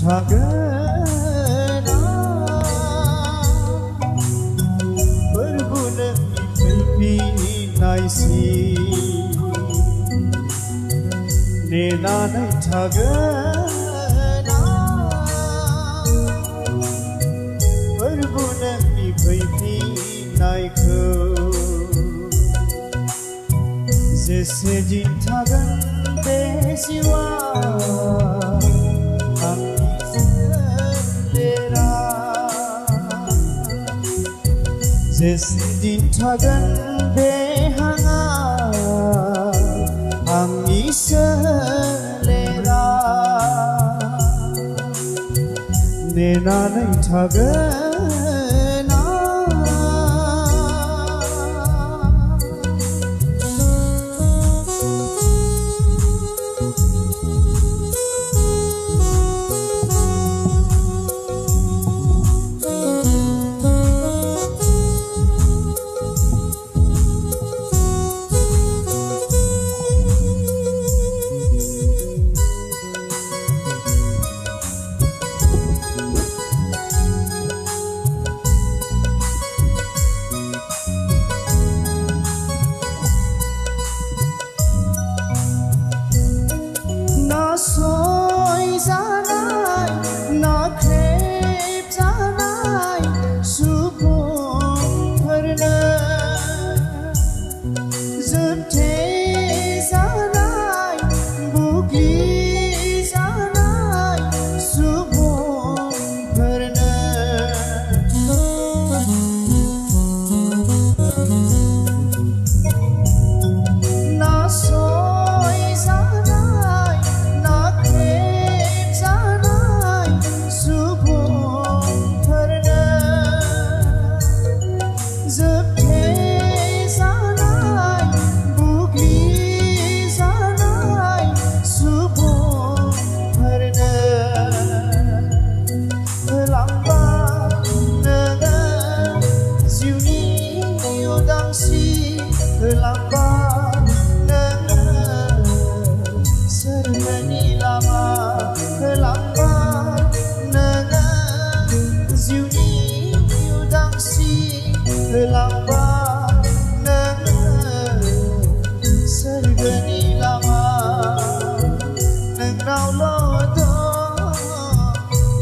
thagana berbuna ipi naisi nena nai thagana berbuna ipi naikho jese jin thagan desiwa jese din thagan behanga angni selera nena nai thagana soy zanai na krep zanai supon parna zante zanai bugi zanai supon parna na soy zanai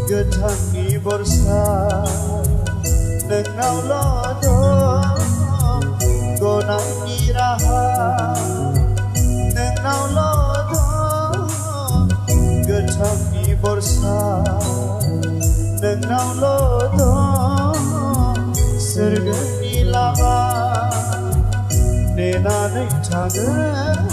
Getangi borsa nengnau lodo gonangi raha nengnau lodo getangi borsa nengnau lodo sergani lama nena nai thagana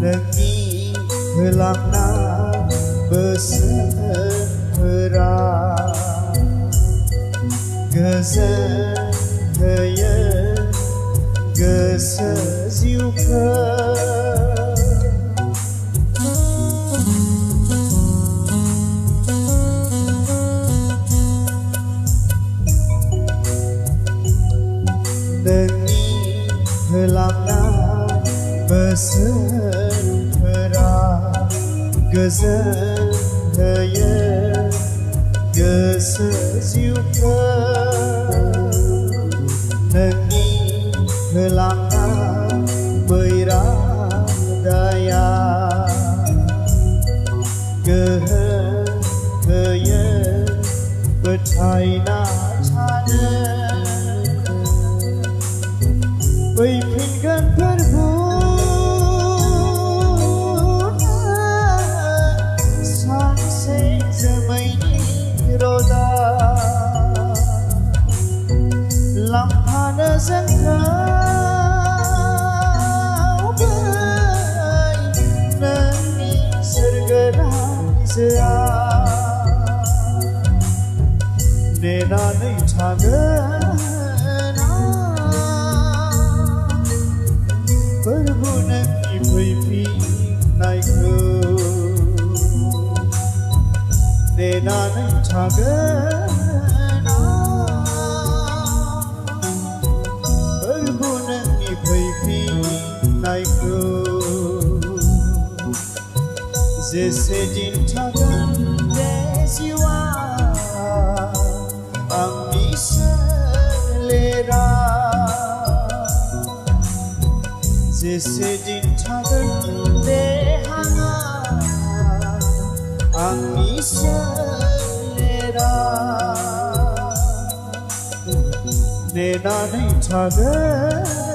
Nengi helangna besera geze heye geze ziuka Nengi helangna besera Gezen heye geze ziuka nengi helangna beira daya gehe heye betaina chane fैफिनगोन फोरबो जोंखौ नोंनि सोरगो रायजोआ नेनानै थागोन फोरबो नोंनि फैफिननायखौ नेनानै थागोन फोरबो नोंनि फैफिननायखौ जेसे दिन थागोन बे जिउआ आंनि सोलेरा जेसे दिन थागोन बे हाङा आंनि सोलेरा नेनानै थागोन